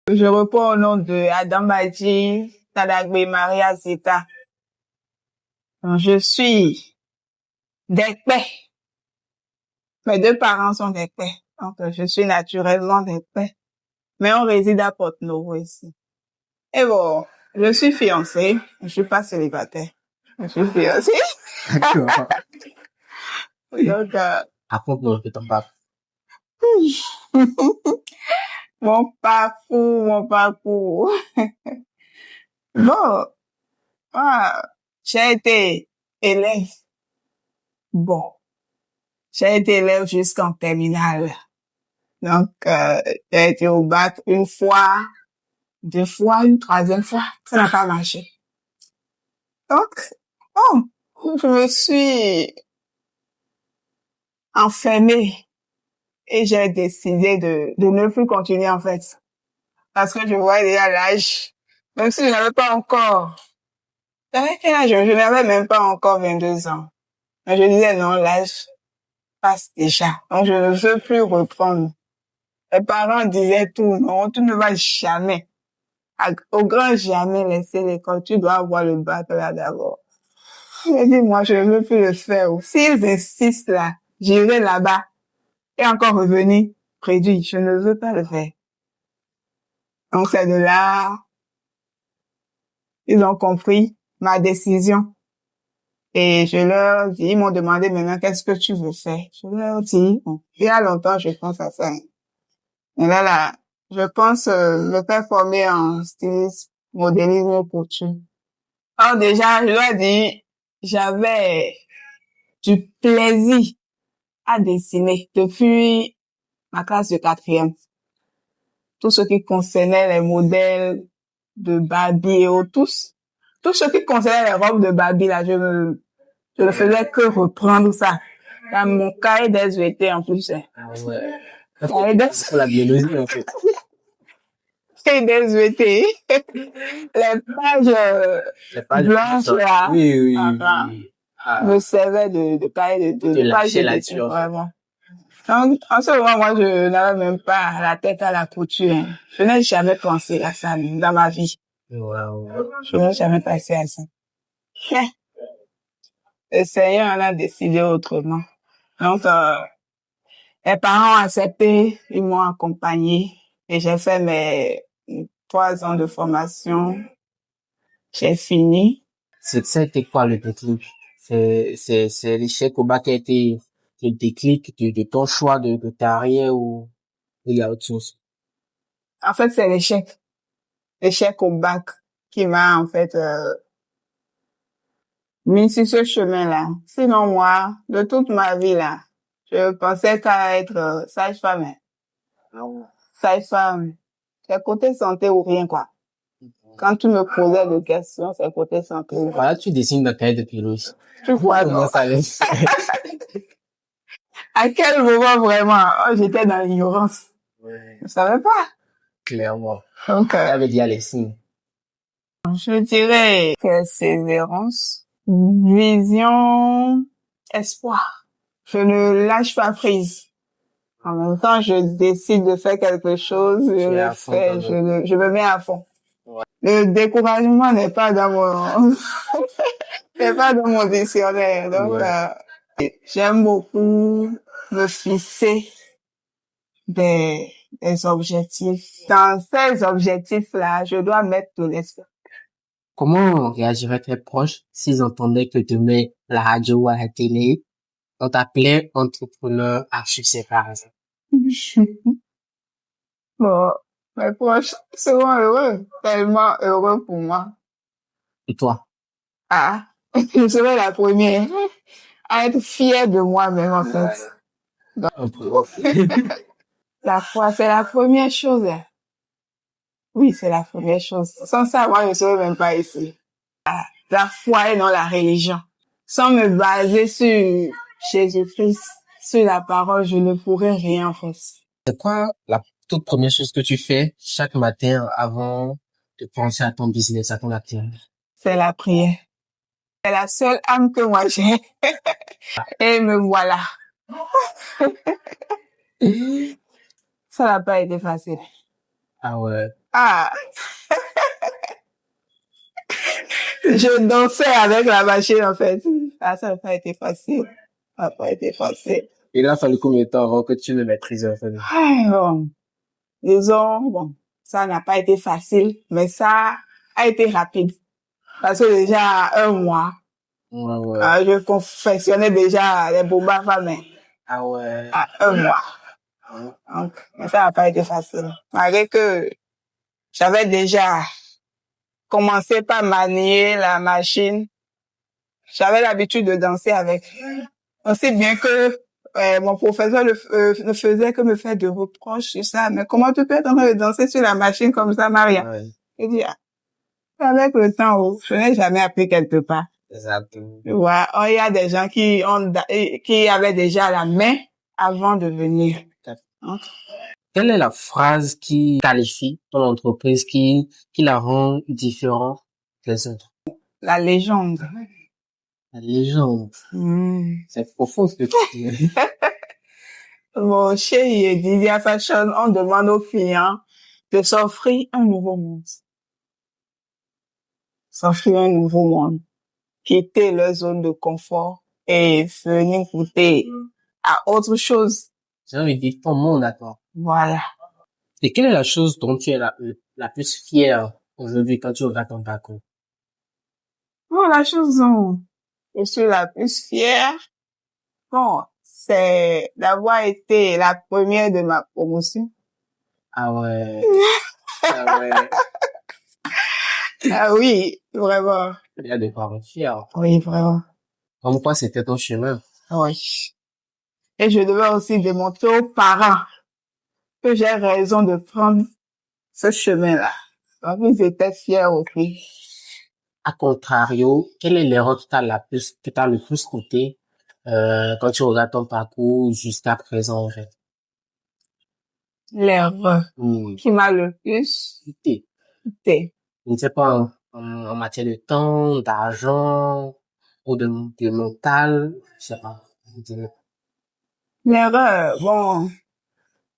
Je reprends au nom de Adam Badji, Tadagbe Maria Zita. Donc, je suis d'Ekpe. Mes deux parents sont d'Ekpe. Donc, je suis naturellement d'Ekpe. Mais on réside à Porto-Novo ici. Et bon, je suis fiancée. Je suis pas célibataire. Je suis fiancée. D'accord. Donc, Raconte-nous un peu ton parcours. mon parcours. Bon, j'ai été élève. Bon, j'ai été élève jusqu'en terminale. Donc, j'ai été au bac une fois, deux fois, une troisième fois. Ça n'a pas marché. Donc, je me suis enfermée et j'ai décidé de ne plus continuer en fait. Parce que je voyais déjà l'âge, même si je n'avais pas encore, j'avais quel âge? Je n'avais même pas encore 22 ans. Mais je disais non, l'âge passe déjà. Donc, je ne veux plus reprendre. Mes parents disaient tout, non, tu ne vas jamais, au grand jamais laisser l'école, tu dois avoir le bac là d'abord. J'ai dit, moi, je ne veux plus le faire. S'ils insistent là, j'irai là-bas et encore revenir réduit. Je ne veux pas le faire. Donc, c'est de là, ils ont compris ma décision. Et je leur dis, ils m'ont demandé maintenant, qu'est-ce que tu veux faire? Je leur dis, bon, il y a longtemps, je pense à ça. Et là, je pense me faire former en stylisme, modélisme et couture. Alors déjà, je leur dis, j'avais du plaisir à dessiner depuis ma classe de quatrième. Tout ce qui concernait les modèles de Barbie et autres, tout ce qui concernait les robes de Barbie, là, je ne faisais que reprendre ça. Dans mon cahier d'SVT, en plus, Ah ouais. cahier C'est la biologie, en fait. d'SVT. Les pages blanches, là. Oui. Me servaient de cahier de pages de dessin, vraiment. Donc, en ce moment, moi, je n'avais même pas la tête à la couture. Hein. Je n'ai jamais pensé à ça dans ma vie. Wow. Je n'ai jamais pensé à ça. Mais, le Seigneur en a décidé autrement. Donc, les parents ont accepté, ils m'ont accompagné et j'ai fait mes 3 ans de formation. J'ai fini. Ça a été quoi le déclic? C'est l'échec au bac qui a été le déclic de ton choix de carrière ou il y a autre chose? En fait, c'est l'échec. L'échec au bac qui m'a, en fait, mis sur ce chemin-là. Sinon, moi, de toute ma vie, là, je pensais qu'à être sage-femme. Sage-femme, c'est côté santé ou rien, quoi. Quand tu me posais des questions, c'est côté santé ou rien. Voilà, tu dessines dans cahier de pilote. Tu vois, non? Ça laisse. À quel moment vraiment? Oh, j'étais dans l'ignorance. Ouais. Je savais pas. Clairement. Donc, Ça veut dire les signes. je dirais persévérance, vision, espoir. Je ne lâche pas prise. En même temps, je décide de faire quelque chose, je le fais, je me mets à fond. Ouais. Le découragement n'est pas dans mon dictionnaire. Donc, j'aime beaucoup me fixer des objectifs. Dans ces objectifs-là, je dois mettre de l'espoir. Comment réagiraient tes proches s'ils entendaient que demain, la radio ou à la télé, on t'appelait entrepreneur à succès, par exemple? Bon, mes proches seront heureux, tellement heureux pour moi. Et toi? Je serai la première à être fière de moi-même, en fait. Donc, la foi, c'est la première chose. Oui, c'est la première chose. Sans ça, moi, je ne serais même pas ici. La foi et non la religion. Sans me baser sur Jésus-Christ, sur la parole, je ne pourrais rien faire. C'est quoi la toute première chose que tu fais chaque matin avant de penser à ton business, à ton activité? C'est la prière. C'est la seule âme que moi j'ai. Et me voilà. Ça n'a pas été facile. Ah ouais. Ah, je dansais avec la machine, en fait. Ah, ça n'a pas été facile. Ça n'a pas été facile. Et là, il fallu combien de temps avant que tu le maîtrises, en fait? Ah, bon. Disons, bon, ça n'a pas été facile, mais ça a été rapide. Parce que déjà, un mois, Ouais, ouais. je confectionnais déjà les bombes à main. Ah ouais. À un mois. Donc, mais ça n'a pas été facile. Malgré que j'avais déjà commencé par manier la machine. J'avais l'habitude de danser avec. Aussi bien que mon professeur ne faisait que me faire de reproches sur ça. Mais comment tu peux être en train de danser sur la machine comme ça, Maria? Ouais. Il dit, ah, avec le temps, oh, je n'ai jamais appris quelque part. Exactement. Tu vois, oh, il y a des gens qui avaient déjà la main avant de venir. Donc, Quelle est la phrase qui qualifie ton entreprise, qui la rend différente des autres? la légende. La légende. C'est profond, ce que tu dis. Bon, chez Didia Fashion, on demande aux clients de s'offrir un nouveau monde. S'offrir un nouveau monde. Quitter leur zone de confort et venir goûter à autre chose. J'ai envie de dire ton monde à toi. Voilà. Et quelle est la chose dont tu es la plus fière aujourd'hui quand tu regardes ton parcours? Bon, la chose dont je suis la plus fière, bon, c'est d'avoir été la première de ma promotion. Ah ouais. Ah ouais. Ah oui, vraiment. Il y a de quoi être fier. Oui, vraiment. Comme quoi c'était ton chemin. Oui. Et je devais aussi démontrer aux parents que j'ai raison de prendre ce chemin-là. Donc, ils étaient fiers aussi. À contrario, quelle est l'erreur que t'as le plus coûté, quand tu regardes ton parcours jusqu'à présent, en fait? L'erreur qui m'a le plus Coûté. coûté. Je ne sais pas, en matière de temps, d'argent, ou de mental, je sais pas. L'erreur, bon,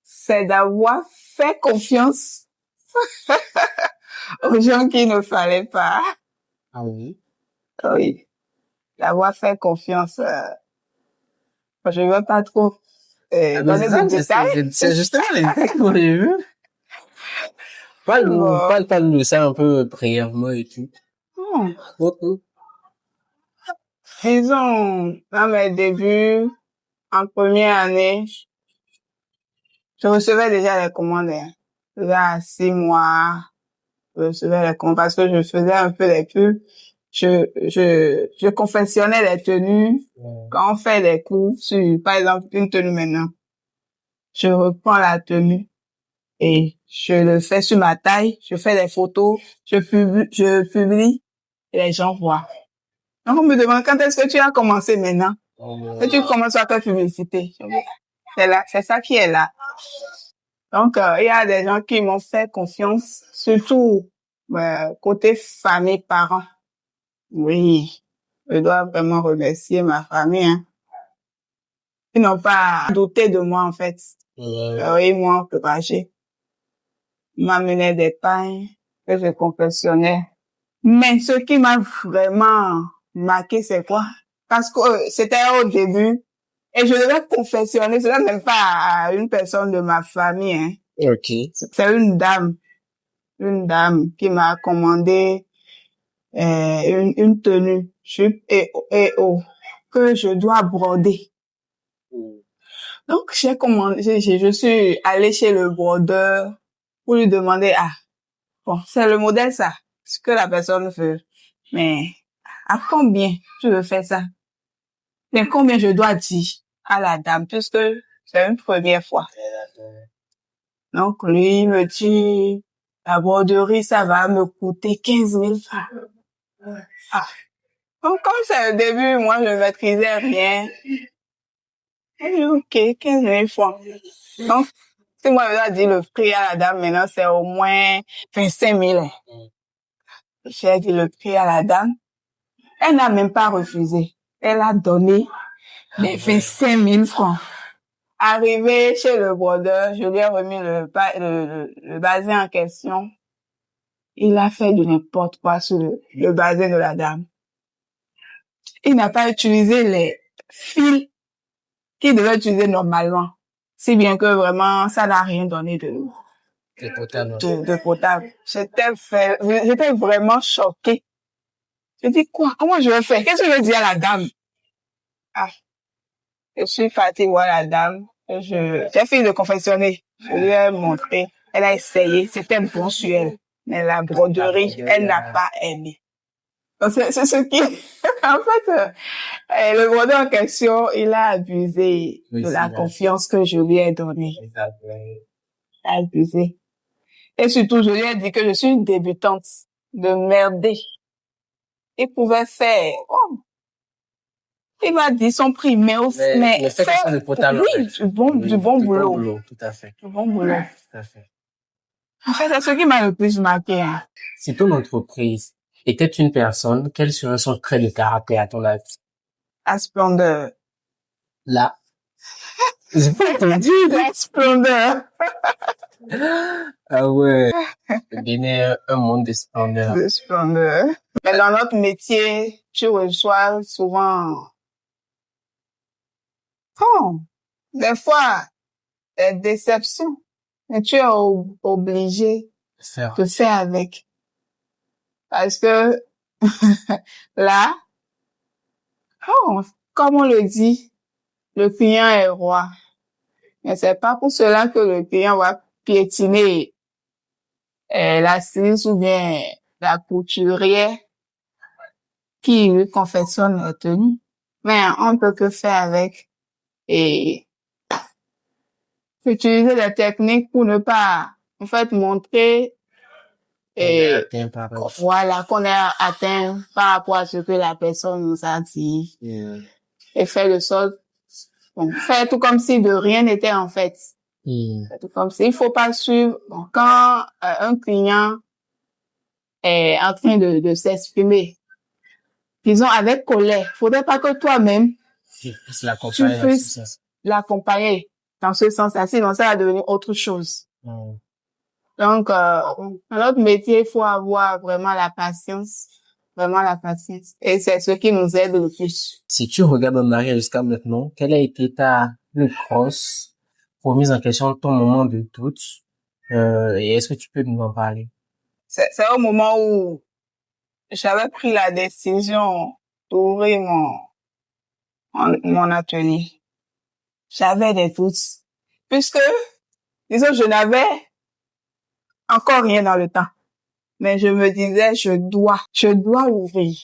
c'est d'avoir fait confiance aux gens qui ne fallait pas. Ah oui? Oui. D'avoir fait confiance, je ne veux pas trop donner des détails. C'est justement les détails qu'on a vus. Bon. Parle de ça un peu brièvement et tout. Disons, dans mes débuts, en première année, je recevais déjà les commandes. Là, 6 mois, je recevais les commandes parce que je faisais un peu les pubs. Je confectionnais les tenues. Quand on fait des cours sur, par exemple, une tenue maintenant, je reprends la tenue et je le fais sur ma taille, je fais des photos, je publie et les gens voient. Donc, on me demande quand est-ce que tu as commencé maintenant? Et tu commences à faire publicité. C'est là, c'est ça qui est là. Donc, il y a des gens qui m'ont fait confiance, surtout côté famille, parents. Oui, je dois vraiment remercier ma famille. Hein. Ils n'ont pas douté de moi, en fait. Ils m'ont encouragé. Ils m'amenaient des pains que je confectionnais. Mais ce qui m'a vraiment marqué, c'est quoi? Parce que c'était au début et je devais confectionner, ce n'est même pas à une personne de ma famille. Hein. Ok. C'est une dame qui m'a commandé une tenue, jupe et haut, que je dois broder. Donc j'ai commandé, je suis allée chez le brodeur pour lui demander, bon, c'est le modèle ça, ce que la personne veut, mais à combien tu veux faire ça? Mais combien je dois dire à la dame, puisque c'est une première fois. Donc, lui, il me dit, la broderie, ça va me coûter 15 000 francs. Donc, comme c'est le début, moi, je maîtrisais rien. Et dit, ok, 15 000 francs. Donc, si moi, je dois dire le prix à la dame, maintenant, c'est au moins 25 000. J'ai dit le prix à la dame. Elle n'a même pas refusé. Elle a donné les 25 000 francs. Arrivé chez le brodeur, je lui ai remis le bazin en question. Il a fait du n'importe quoi sur le bazin de la dame. Il n'a pas utilisé les fils qu'il devait utiliser normalement. Si bien que vraiment, ça n'a rien donné de potable. J'étais vraiment choquée. Je dis quoi? Comment je vais faire? Qu'est-ce que je vais dire à la dame? Ah. Je suis partie voir la dame. J'ai fini de confectionner. Je lui ai montré. Elle a essayé. C'était bon sur elle. Mais la broderie, elle n'a pas aimé. Donc, c'est ce qui, en fait, le brodeur en question, il a abusé de la confiance que je lui ai donnée. Il a abusé. Et surtout, je lui ai dit que je suis une débutante de merder. Il pouvait faire, il m'a dit son prix, mais faire, du potable, oui, du bon boulot. Tout à fait. Du bon boulot. Tout à fait. En fait, c'est ce qui m'a le plus marqué, hein. Si ton entreprise était une personne, quel serait son trait de caractère à ton avis? La splendeur. Là. J'ai pas entendu. La splendeur. Ah ouais. Donner un monde de splendeur. De splendeur. Mais dans notre métier, tu reçois souvent, des fois, des déceptions. Mais tu es obligé de faire avec. Parce que, là, comme on le dit, le client est roi. Mais c'est pas pour cela que le client va piétiner la styliste ou bien la couturière qui lui confectionne la tenue. Mais on peut que faire avec et utiliser des techniques pour ne pas, en fait, montrer voilà, qu'on est atteint par rapport à ce que la personne nous a dit. Et faire de sorte, faire tout comme si de rien n'était en fait. Tout comme si, il faut pas suivre, quand un client est en train de s'exprimer, disons avec colère, faudrait pas que toi-même, tu puisses l'accompagner dans ce sens-là, sinon ça va devenir autre chose. Donc, dans notre métier, il faut avoir vraiment la patience. Vraiment la patience. Et c'est ce qui nous aide le plus. Si tu regardes en arrière jusqu'à maintenant, quelle a été ta plus grosse remise en question, ton moment de doute, et est-ce que tu peux nous en parler? C'est au moment où j'avais pris la décision d'ouvrir mon atelier. J'avais des doutes. Puisque, disons, je n'avais encore rien dans le temps. Mais je me disais, je dois ouvrir.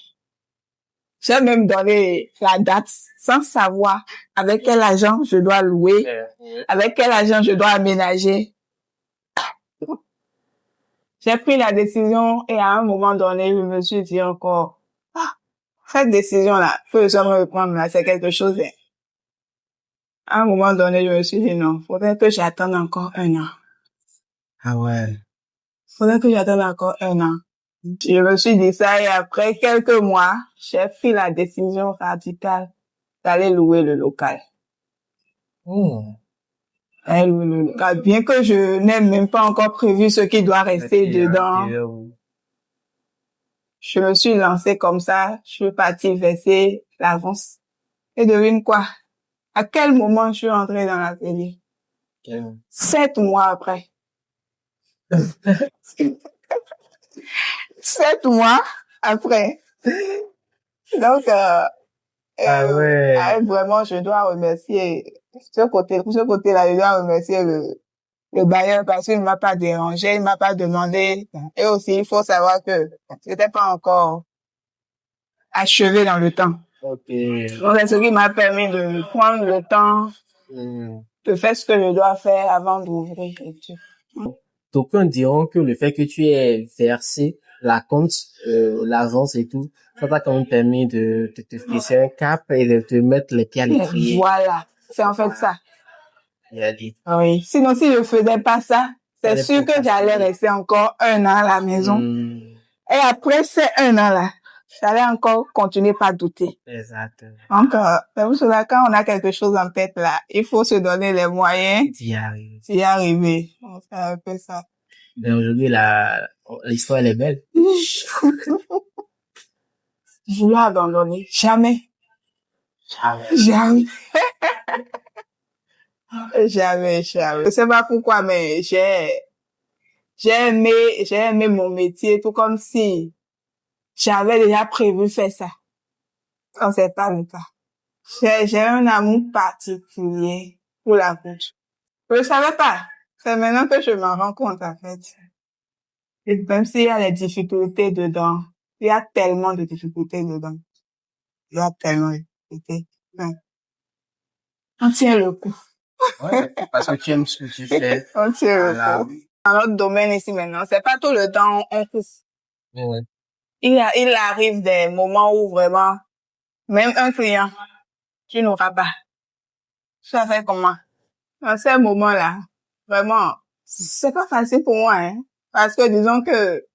J'ai même donné la date sans savoir avec quel agent je dois louer, avec quel agent je dois aménager. J'ai pris la décision et à un moment donné, je me suis dit encore, cette décision-là, faut que je me prendre là, c'est quelque chose. À un moment donné, je me suis dit non, faudrait que j'attende encore 1 an. Ah ouais. Faudrait que j'attende encore 1 an. Je me suis dit ça et après quelques mois, j'ai pris la décision radicale d'aller louer le local. D'aller louer le local. Bien que je n'ai même pas encore prévu ce qui doit rester dedans. Je me suis lancée comme ça. Je suis partie verser l'avance. Et devine quoi? À quel moment je suis entrée dans l'atelier? 7 mois après. 7 mois après. Donc, vraiment, je dois remercier ce côté-là, je dois remercier le bailleur parce qu'il ne m'a pas dérangé, il ne m'a pas demandé. Et aussi, il faut savoir que c'était pas encore achevé dans le temps. Donc, c'est ce qui m'a permis de prendre le temps de faire ce que je dois faire avant d'ouvrir. Donc, on dirait que le fait que tu aies versé la compte, l'avance et tout, ça t'a quand même permis de te fixer un cap et de te mettre les pieds à l'étrier. Voilà. C'est en fait ça. Oui. Sinon, si je faisais pas ça, c'est sûr que j'allais rester encore 1 an à la maison. Et après ces 1 an-là, j'allais encore continuer par douter. Exactement. Donc, même cela, quand on a quelque chose en tête là, il faut se donner les moyens D'y arriver. d'y arriver. On fait un peu ça. Mais aujourd'hui, l'histoire, elle est belle. Je lui ai abandonné. Jamais. Jamais. Jamais. Jamais. Je sais pas pourquoi, mais j'ai aimé mon métier, tout comme si j'avais déjà prévu faire ça. Quand c'est pas le cas. J'ai un amour particulier pour la couture. Je savais pas. C'est maintenant que je m'en rends compte, en fait. Et même s'il y a des difficultés dedans, il y a tellement de difficultés dedans. Il y a tellement de difficultés. Ouais. On tient le coup. Ouais, parce que tu aimes ce que tu fais. On tient le Voilà. coup. Dans notre domaine ici maintenant, c'est pas tout le temps on pousse. Ouais. Il arrive des moments où vraiment, même un client, tu n'auras pas. Ça fait comment? Dans ces moments-là, vraiment, c'est pas facile pour moi, hein. Parce que disons que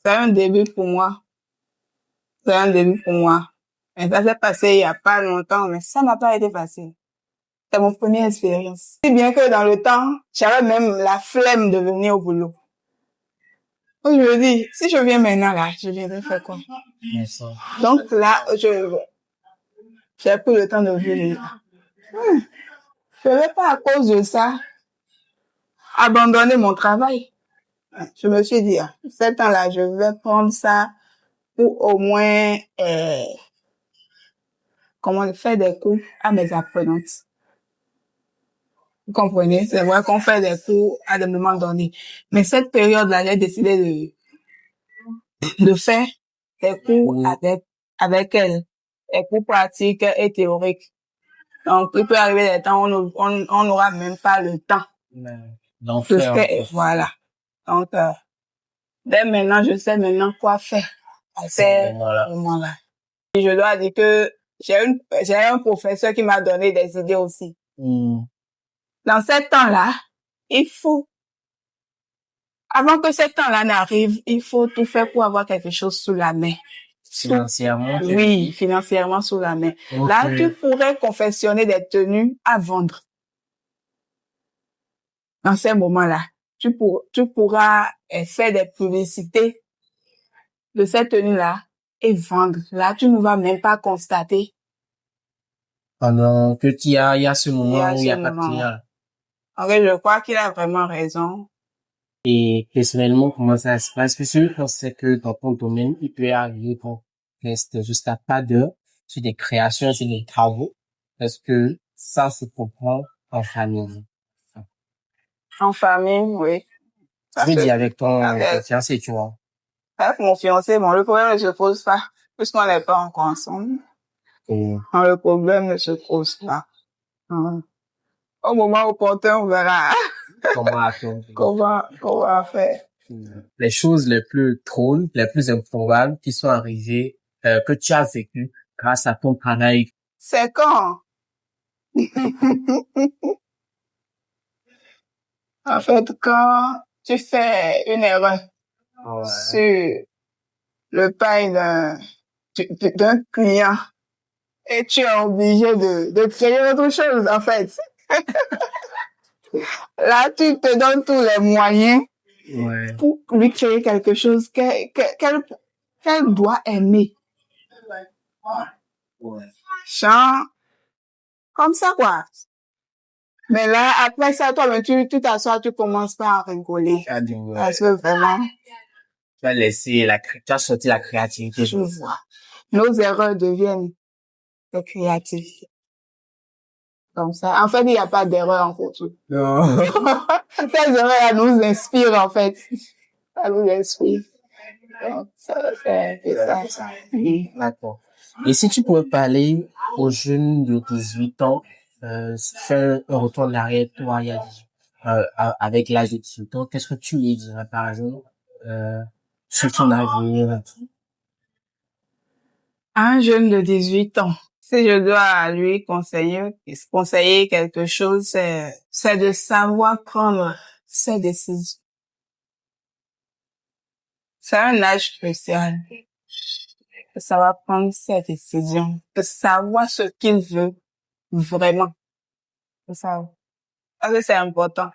c'est un début pour moi. C'est un début pour moi. Et ça s'est passé il y a pas longtemps, mais ça n'a pas été facile. C'est mon première expérience. Si bien que dans le temps, j'avais même la flemme de venir au boulot. Donc, je me dis, si je viens maintenant là, je viendrai faire quoi? Merci. Donc là, j'ai pris le temps de venir. Je ne vais pas à cause de ça abandonner mon travail. Je me suis dit, ce temps-là, je vais prendre ça pour au moins, faire des cours à mes apprenantes. Vous comprenez? C'est vrai qu'on fait des cours à des moments donnés. Mais cette période-là, j'ai décidé de faire des cours avec elle. Des cours pratiques et théoriques. Donc, il peut arriver des temps où on n'aura même pas le temps. D'en de faire. faire. Voilà. Donc, dès maintenant, je sais maintenant quoi faire à ces moments-là. Et je dois dire que j'ai un professeur qui m'a donné des idées aussi. Dans ce temps-là, avant que ce temps-là n'arrive, il faut tout faire pour avoir quelque chose sous la main. Financièrement? Oui, financièrement sous la main. Okay. Là, tu pourrais confectionner des tenues à vendre. Dans ces moments-là, tu pourras faire des publicités de cette tenue-là et vendre. Là, tu ne vas même pas constater. Pendant que il y a ce moment où il y a pas de client. En fait, je crois qu'il a vraiment raison. Et personnellement, comment ça se passe? Parce que je pensais que dans ton domaine, il peut arriver qu'on reste jusqu'à pas d'heure sur des créations, sur des travaux. Parce que ça se comprend en famille. En famille, oui. Je veux dire avec ton fiancé, tu vois. Avec mon fiancé, bon, le problème ne se pose pas, puisqu'on n'est pas encore ensemble. Le problème ne se pose pas. Au moment opportun, on verra comment faire. Les choses les plus drôles, les plus improbables qui sont arrivées, que tu as vécues grâce à ton travail. C'est quand? En fait, quand tu fais une erreur sur le pain d'un client et tu es obligé de créer autre chose, en fait. Là, tu te donnes tous les moyens pour lui créer quelque chose qu'elle doit aimer. Genre, comme ça, quoi. Mais là, après ça, toi, tu t'assois, tu commences pas à rigoler. Parce que vraiment, tu as sorti la créativité. Je vois. Nos erreurs deviennent des créativités. Comme ça. En fait, il n'y a pas d'erreur en couture. Non. Ces erreurs nous inspirent, en fait. Ça nous inspire. Donc, ça, c'est ça. D'accord. Et si tu pouvais parler aux jeunes de 18 ans, faire un retour en arrière, toi, il y a 18, avec l'âge de 18 ans, qu'est-ce que tu lui dirais, par exemple, sur ton avenir? Un jeune de 18 ans, si je dois lui conseiller quelque chose, c'est de savoir prendre ses décisions. C'est un âge crucial. de savoir prendre ses décisions, de savoir ce qu'il veut vraiment. C'est ça. Parce que c'est important.